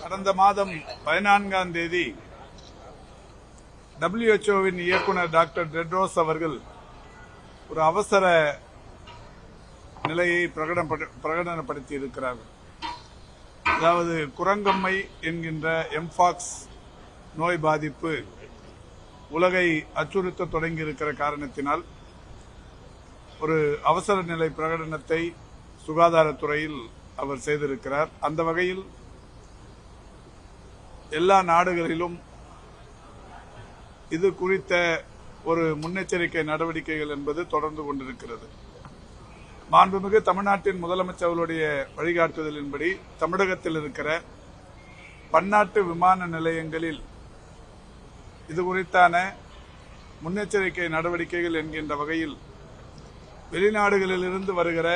கடந்த மாதம் 14ஆம் தேதி WHO-வின் இயக்குனர் டாக்டர் டெட்ரோஸ் அவர்கள் ஒரு அவசர நிலையை பிரகடனப்படுத்தி இருக்கிறார்கள். அதாவது குரங்கம்மை என்கின்ற எம்பாக்ஸ் நோய் பாதிப்பு உலகை அச்சுறுத்த தொடங்கியிருக்கிற காரணத்தினால் ஒரு அவசர நிலை பிரகடனத்தை சுகாதாரத்துறையில் அவர் செய்திருக்கிறார். அந்த வகையில் எல்லா நாடுகளிலும் இது குறித்த ஒரு முன்னெச்சரிக்கை நடவடிக்கைகள் என்பது தொடர்ந்து கொண்டிருக்கிறது. மாண்புமிகு தமிழ்நாட்டின் முதலமைச்சர்களுடைய வழிகாட்டுதலின்படி தமிழகத்தில் இருக்கிற பன்னாட்டு விமான நிலையங்களில் இது குறித்தான முன்னெச்சரிக்கை நடவடிக்கைகள் என்கின்ற வகையில் வெளிநாடுகளிலிருந்து வருகிற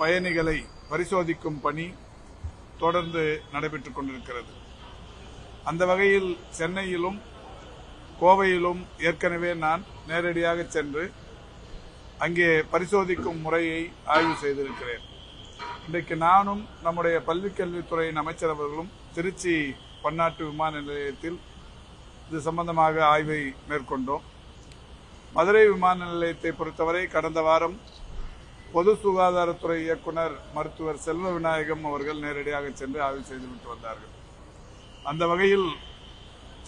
பயணிகளை பரிசோதிக்கும் பணி தொடர்ந்து நடைபெற்றுக் கொண்டிருக்கிறது. அந்த வகையில் சென்னையிலும் கோவையிலும் ஏற்கனவே நான் நேரடியாக சென்று அங்கே பரிசோதிக்கும் முறையை ஆய்வு செய்திருக்கிறேன். இன்றைக்கு நானும் நம்முடைய பள்ளிக்கல்வித்துறையின் அமைச்சர் அவர்களும் திருச்சி பன்னாட்டு விமான நிலையத்தில் இது சம்பந்தமாக ஆய்வை மேற்கொண்டோம். மதுரை விமான நிலையத்தை பொறுத்தவரை கடந்த வாரம் பொது சுகாதாரத்துறை இயக்குனர் மருத்துவர் செல்வ விநாயகம் அவர்கள் நேரடியாக சென்று ஆய்வு செய்துவிட்டு வந்தார்கள். அந்த வகையில்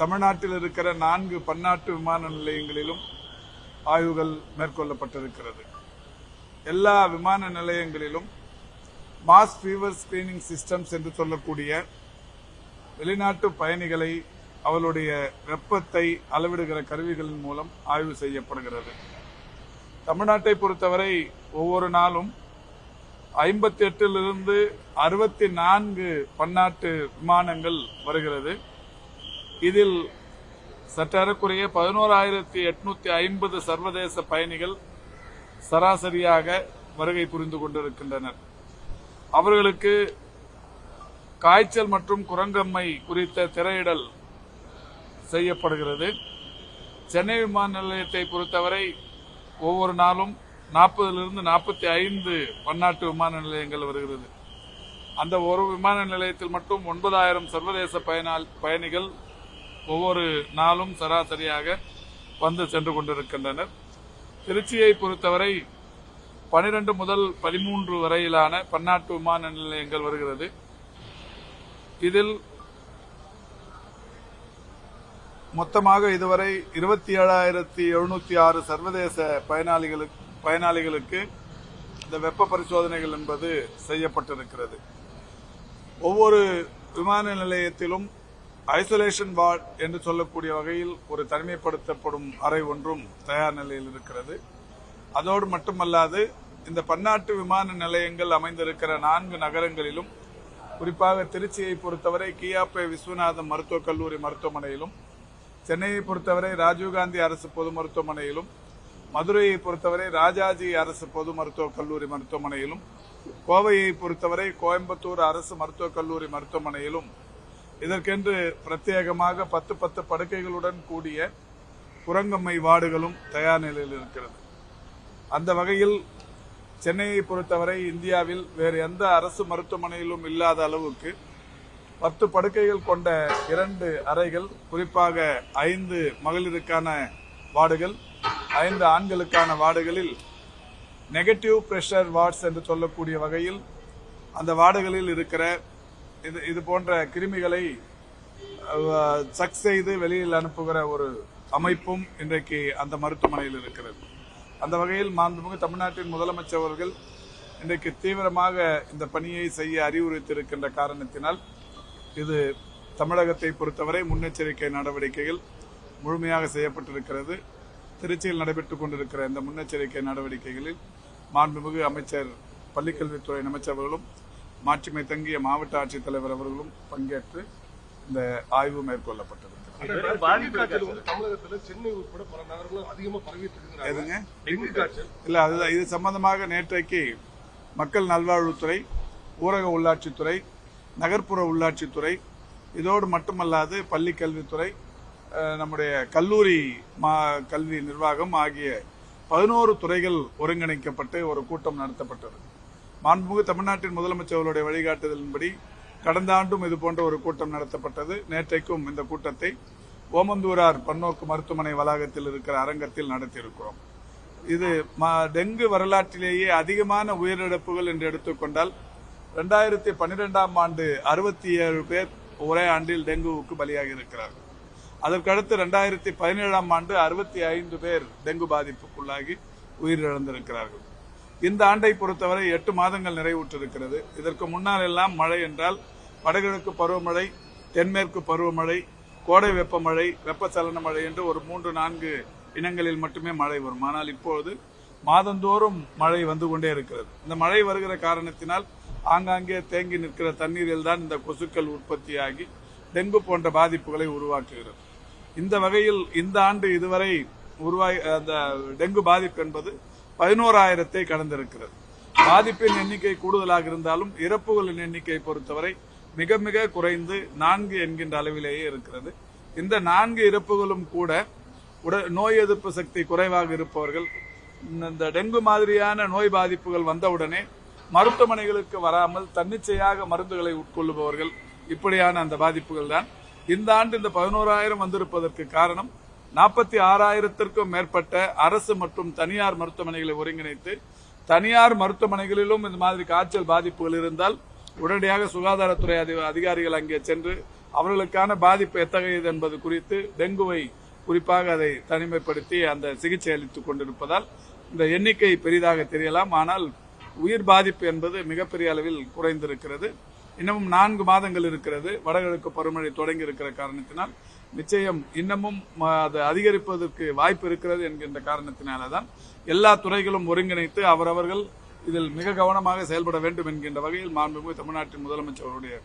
தமிழ்நாட்டில் இருக்கிற 4 பன்னாட்டு விமான நிலையங்களிலும் ஆய்வுகள் மேற்கொள்ளப்பட்டிருக்கிறது. எல்லா விமான நிலையங்களிலும் மாஸ் ஃபீவர் ஸ்கிரீனிங் சிஸ்டம்ஸ் என்று சொல்லக்கூடிய வெளிநாட்டு பயணிகளை அவர்களுடைய வெப்பத்தை அளவிடுகிற கருவிகளின் மூலம் ஆய்வு செய்யப்படுகிறது. தமிழ்நாட்டை பொறுத்தவரை ஒவ்வொரு நாளும் 58லிருந்து 64 பன்னாட்டு விமானங்கள் வருகிறது. இதில் சற்றேறக்குறைய 11,850 சர்வதேச பயணிகள் சராசரியாக வருகை புரிந்து கொண்டிருக்கின்றனர். அவர்களுக்கு காய்ச்சல் மற்றும் குரங்கம்மை குறித்த திரையிடல் செய்யப்படுகிறது. சென்னை விமான நிலையத்தை பொறுத்தவரை ஒவ்வொரு நாளும் 40லிருந்து 45 பன்னாட்டு விமான நிலையங்கள் வருகிறது. அந்த ஒரு விமான நிலையத்தில் மட்டும் 9,000 சர்வதேச பயணிகள் ஒவ்வொரு நாளும் சராசரியாக வந்து சென்று கொண்டிருக்கின்றனர். திருச்சியை பொறுத்தவரை 12 முதல் 13 வரையிலான பன்னாட்டு விமான நிலையங்கள் வருகிறது. இதில் மொத்தமாக இதுவரை 27,706 சர்வதேச பயனாளிகளுக்கு இந்த வெப்ப பரிசோதனைகள் என்பது செய்யப்பட்டிருக்கிறது. ஒவ்வொரு விமான நிலையத்திலும் ஐசோலேஷன் வார்டு என்று சொல்லக்கூடிய வகையில் ஒரு தனிமைப்படுத்தப்படும் அறை ஒன்றும் தயார் நிலையில் இருக்கிறது. அதோடு மட்டுமல்லாது இந்த பன்னாட்டு விமான நிலையங்கள் அமைந்திருக்கிற 4 நகரங்களிலும் குறிப்பாக திருச்சியை பொறுத்தவரை கியாப்பே விஸ்வநாதம் மருத்துவக் கல்லூரி மருத்துவமனையிலும், சென்னையை பொறுத்தவரை ராஜீவ்காந்தி அரசு பொது மருத்துவமனையிலும், மதுரையை பொறுத்தவரை ராஜாஜி அரசு பொது மருத்துவக் கல்லூரி மருத்துவமனையிலும், கோவையை பொறுத்தவரை கோயம்புத்தூர் அரசு மருத்துவக் கல்லூரி மருத்துவமனையிலும் இதற்கென்று பிரத்யேகமாக 10 படுக்கைகளுடன் கூடிய குரங்கம்மை வார்டுகளும் தயார் நிலையில் இருக்கிறது. அந்த வகையில் சென்னையை பொறுத்தவரை இந்தியாவில் வேறு எந்த அரசு மருத்துவமனையிலும் இல்லாத அளவுக்கு 10 படுக்கைகள் கொண்ட 2 அறைகள், குறிப்பாக 5 மகளிருக்கான வார்டுகள், 5 ஆண்களுக்கான வார்டுகளில் நெகட்டிவ் பிரஷர் வார்ட்ஸ் என்று சொல்லக்கூடிய வகையில் அந்த வார்டுகளில் இருக்கிற இது போன்ற கிருமிகளை சக் செய்து வெளியில் அனுப்புகிற ஒரு அமைப்பும் இன்றைக்கு அந்த மருத்துவமனையில் இருக்கிறது. அந்த வகையில் மாண்புமிகு தமிழ்நாட்டின் முதலமைச்சர் அவர்கள் இன்றைக்கு தீவிரமாக இந்த பணியை செய்ய அறிவுறுத்தியிருக்கின்ற காரணத்தினால் இது தமிழகத்தை பொறுத்தவரை முன்னெச்சரிக்கை நடவடிக்கைகள் முழுமையாக செய்யப்பட்டிருக்கிறது. திருச்சியில் நடைபெற்றுக் கொண்டிருக்கிற இந்த முன்னெச்சரிக்கை நடவடிக்கைகளில் மாண்புமிகு அமைச்சர் பள்ளிக்கல்வித்துறை அமைச்சர் அவர்களும் மாட்சிமை தங்கிய மாவட்ட ஆட்சித்தலைவர் அவர்களும் பங்கேற்று இந்த ஆய்வு மேற்கொள்ளப்பட்டது. இது சம்பந்தமாக நேற்றைக்கு மக்கள் நல்வாழ்வுத்துறை, ஊரக உள்ளாட்சித்துறை, நகர்ப்புற உள்ளாட்சித்துறை, இதோடு மட்டுமல்லாது பள்ளி கல்வித்துறை, நம்முடைய கல்லூரி கல்வி நிர்வாகம் ஆகிய 11 துறைகள் ஒருங்கிணைக்கப்பட்டு ஒரு கூட்டம் நடத்தப்பட்டது. மாண்புமிகு தமிழ்நாட்டின் முதலமைச்சர்களுடைய வழிகாட்டுதலின்படி கடந்த ஆண்டும் இது போன்ற ஒரு கூட்டம் நடத்தப்பட்டது. நேற்றைக்கும் இந்த கூட்டத்தை ஓமந்தூரார் பன்னோக்கு மருத்துவமனை வளாகத்தில் இருக்கிற அரங்கத்தில் நடத்தியிருக்கிறோம். இது டெங்கு வரலாற்றிலேயே அதிகமான உயிரிழப்புகள் என்று எடுத்துக்கொண்டால் 2012ஆம் ஆண்டு 67 பேர் ஒரே ஆண்டில் டெங்குவுக்கு பலியாகி இருக்கிறார்கள். அதற்கடுத்து 2017ஆம் ஆண்டு 65 பேர் டெங்கு பாதிப்புக்குள்ளாகி உயிரிழந்திருக்கிறார்கள். இந்த ஆண்டை பொறுத்தவரை 8 மாதங்கள் நிறைவுற்றிருக்கிறது. இதற்கு முன்னால் எல்லாம் மழை என்றால் வடகிழக்கு பருவமழை, தென்மேற்கு பருவமழை, கோடை வெப்பமழை, வெப்பச்சலன மழை என்று ஒரு 3-4 இனங்களில் மட்டுமே மழை வரும். ஆனால் இப்பொழுது மாதந்தோறும் மழை வந்து கொண்டே இருக்கிறது. இந்த மழை வருகிற காரணத்தினால் ஆங்காங்கே தேங்கி நிற்கிற தண்ணீரில் தான் இந்த கொசுக்கள் உற்பத்தியாகி டெங்கு போன்ற பாதிப்புகளை உருவாக்குகிறது. இந்த வகையில் இந்த ஆண்டு இதுவரை அந்த டெங்கு பாதிப்பு என்பது 11,000-ஐ கடந்திருக்கிறது. பாதிப்பின் எண்ணிக்கை கூடுதலாக இருந்தாலும் இறப்புகளின் எண்ணிக்கை பொறுத்தவரை மிக மிக குறைந்து 4 என்கின்ற அளவிலேயே இருக்கிறது. இந்த 4 இறப்புகளும் கூட நோய் எதிர்ப்பு சக்தி குறைவாக இருப்பவர்கள், இந்த டெங்கு மாதிரியான நோய் பாதிப்புகள் வந்தவுடனே மருத்துவமனைகளுக்கு வராமல் தன்னிச்சையாக மருந்துகளை உட்கொள்ளுபவர்கள், இப்படியான அந்த பாதிப்புகள் தான். இந்த ஆண்டு இந்த 11,000 வந்திருப்பதற்கு காரணம் 46,000-க்கும் மேற்பட்ட அரசு மற்றும் தனியார் மருத்துவமனைகளை ஒருங்கிணைத்து, தனியார் மருத்துவமனைகளிலும் இந்த மாதிரி காய்ச்சல் பாதிப்புகள் இருந்தால் உடனடியாக சுகாதாரத்துறை அதிகாரிகள் அங்கே சென்று அவர்களுக்கான பாதிப்பு எத்தகையது என்பது குறித்து டெங்குவை குறிப்பாக அதை தனிமைப்படுத்தி அந்த சிகிச்சை அளித்துக் கொண்டிருப்பதால் இந்த எண்ணிக்கை பெரிதாக தெரியலாம். ஆனால் உயிர் பாதிப்பு என்பது மிகப்பெரிய அளவில் குறைந்திருக்கிறது. இன்னமும் 4 மாதங்கள் இருக்கிறது. வடகிழக்கு பருவமழை தொடங்கி இருக்கிற காரணத்தினால் நிச்சயம் இன்னமும் அது அதிகரிப்பதற்கு வாய்ப்பு இருக்கிறது என்கின்ற காரணத்தினால்தான் எல்லா துறைகளும் ஒருங்கிணைத்து அவரவர்கள் இதில் மிக கவனமாக செயல்பட வேண்டும் என்கின்ற வகையில் மாண்புமிகு தமிழ்நாட்டின் முதலமைச்சருடைய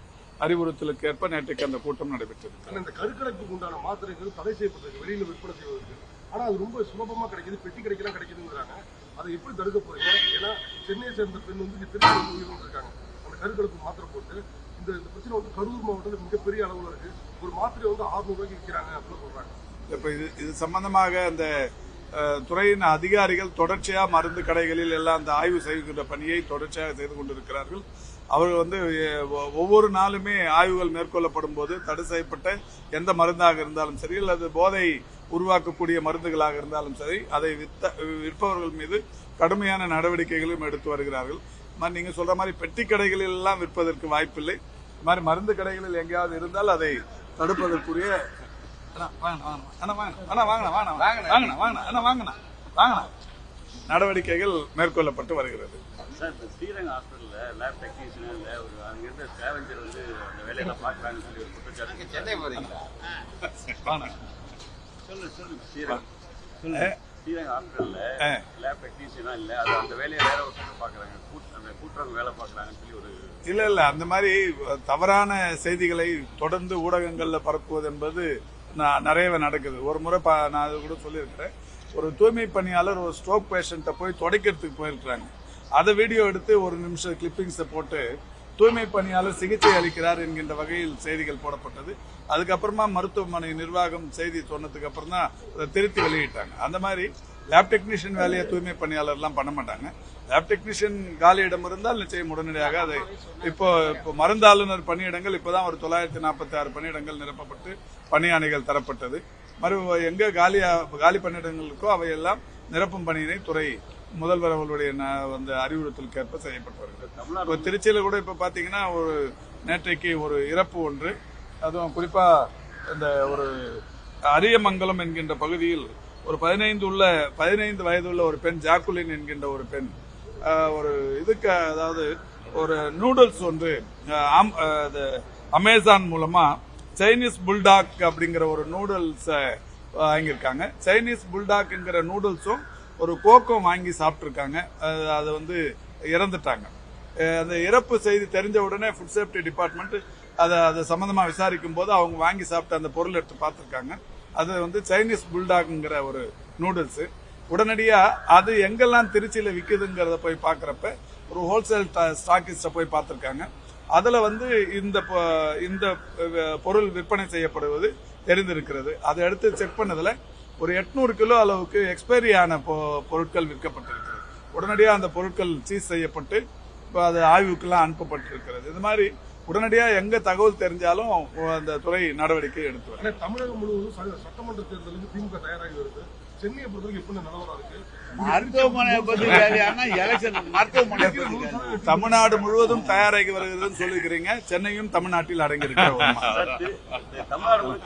அறிவுறுத்தலுக்கு ஏற்ப நேற்றைக்கு அந்த கூட்டம் நடைபெற்றது. இந்த கருக்கலைப்புக்கு உண்டான மாத்திரைகள் தடை செய்யப்பட்டிருக்கு வெளியில விற்பனை செய்வதற்கு. ஆனா அது ரொம்ப சுலபமா கிடைக்குது, பெட்டி கடைக்கெல்லாம் கிடைக்குதுங்கிறாங்க. அதை எப்படி தடுக்க போறீங்க? ஏன்னா சென்னையை சேர்ந்த பெண் வந்து திருச்சி உயிரிழந்திருக்காங்க அந்த கருக்கலைப்பு மாத்திரை போட்டு. இந்த பிரச்சனை வந்து கரூர் மாவட்டத்தில் மிகப்பெரிய அளவுல இருக்கு. ஒரு மாத்திரை வந்து 600 ரூபாய்க்கு விற்கிறாங்க அப்படின்னு சொல்றாங்க. இப்ப இது சம்பந்தமாக அந்த துறையின் அதிகாரிகள் தொடர்ச்சியா மருந்து கடைகளில் எல்லாம் அந்த ஆய்வு செய்கின்ற பணியை தொடர்ச்சியாக செய்து கொண்டிருக்கிறார்கள். அவர்கள் வந்து ஒவ்வொரு நாளுமே ஆய்வுகள் மேற்கொள்ளப்படும் போது தடை செய்யப்பட்ட எந்த மருந்தாக இருந்தாலும் சரி, அல்லது போதை உருவாக்கக்கூடிய மருந்துகளாக இருந்தாலும் சரி, அதை விற்பவர்கள் மீது கடுமையான நடவடிக்கைகளும் எடுத்து வருகிறார்கள். நீங்க சொல்ற மாதிரி பெட்டி கடைகளில் எல்லாம் விற்பதற்கு வாய்ப்பில்லை. இந்த மாதிரி மருந்து கடைகளில் எங்கேயாவது இருந்தால் அதை தடுப்பதற்குரிய நடவடிக்கைகள் மேற்கொள்ளப்பட்டு வருகிறது. இல்ல அந்த மாதிரி தவறான செய்திகளை தொடர்ந்து ஊடகங்கள்ல பரப்புவது என்பது நிறையவே நடக்குது. ஒரு முறை நான் அது கூட சொல்லியிருக்கிறேன். ஒரு தூய்மை பணியாளர் ஒரு ஸ்ட்ரோக் பேஷண்ட்டை போய் துடைக்கிறதுக்கு போயிருக்கிறாங்க. அதை வீடியோ எடுத்து 1 நிமிஷம் கிளிப்பிங்ஸை போட்டு தூய்மை பணியாளர் சிகிச்சை அளிக்கிறார் என்கின்ற வகையில் செய்திகள் போடப்பட்டது. அதுக்கப்புறமா மருத்துவமனை நிர்வாகம் செய்தி சொன்னதுக்கு அப்புறம் தான் அதை திருத்தி வெளியிட்டாங்க. அந்த மாதிரி லேப் டெக்னீஷியன் வேலையை தூய்மை பணியாளர்லாம் பண்ண மாட்டாங்க. லேப் டெக்னீஷியன் காலியிடம் இருந்தால் நிச்சயம் உடனடியாக அதை இப்போ மருந்தாளுநர் பணியிடங்கள் இப்பதான் ஒரு 946 பணியிடங்கள் நிரப்பப்பட்டு பணியாணைகள் தரப்பட்டது. எங்க காலி பணியிடங்களுக்கோ அவையெல்லாம் நிரப்பும் பணியினை துறை முதல்வர் அவர்களுடைய அறிவுறுத்தலுக்கு ஏற்ப செய்யப்பட்டு வருகிறது. திருச்சியில கூட இப்ப பாத்தீங்கன்னா ஒரு நேற்றைக்கு ஒரு இறப்பு ஒன்று, அதுவும் குறிப்பா இந்த ஒரு அரியமங்கலம் என்கின்ற பகுதியில் ஒரு 15 வயதுள்ள ஒரு பெண், ஜாக்குலின் என்கின்ற ஒரு பெண், ஒரு இதுக்கு அதாவது ஒரு நூடுல்ஸ் ஒன்று அமேசான் மூலமா சைனீஸ் புல்டாக் அப்படிங்கிற ஒரு நூடுல்ஸ் வாங்கியிருக்காங்க. சைனீஸ் புல்டாக்ங்கிற நூடுல்ஸும் ஒரு கோக்கும் வாங்கி சாப்பிட்டுருக்காங்க. அது வந்து இறந்துட்டாங்க. அந்த இறப்பு செய்தி தெரிஞ்ச உடனே ஃபுட் சேஃப்டி டிபார்ட்மெண்ட் அது சம்பந்தமா விசாரிக்கும் போது அவங்க வாங்கி சாப்பிட்ட அந்த பொருள் எடுத்து பார்த்திருக்காங்க. அது வந்து சைனீஸ் புல்டாக்ங்கிற ஒரு நூடுல்ஸ். உடனடியா அது எங்கெல்லாம் திருச்சியில விக்குதுங்கிறத போய் பாக்குறப்ப ஒரு ஹோல்சேல் ஸ்டாக்கிஸ்ட போய் பார்த்திருக்காங்க. அதுல வந்து இந்த பொருள் விற்பனை செய்யப்படுவது தெரிந்திருக்கிறது. அதை எடுத்து செக் பண்ணதுல ஒரு 800 கிலோ அளவுக்கு எக்ஸ்பைரி ஆன பொருட்கள் விற்கப்பட்டிருக்கிறது. உடனடியாக அந்த பொருட்கள் சீஸ் செய்யப்பட்டு அது ஆய்வுக்கெல்லாம் அனுப்பப்பட்டிருக்கிறது. இது மாதிரி உடனடியாக எங்க தகவல் தெரிஞ்சாலும் அந்த துறை நடவடிக்கை எடுத்து வரும். ஆனா தமிழகம் முழுவதும் சட்டமன்ற தேர்தலுக்கு திமுக தயாராகி வருது. சென்னையை பொறுத்தவரைக்கும் எப்படி நிலவரம் இருக்கு? மருத்துவமனை பத்தி வேலையானா எலெக்ஷன் மருத்துவமனை தமிழ்நாடு முழுவதும் தயாராகி வருகிறதுன்னு சொல்லிக்கிறீங்க. சென்னையும் தமிழ்நாட்டில் அடங்கி இருக்கிற தமிழ்நாடு முழுக்க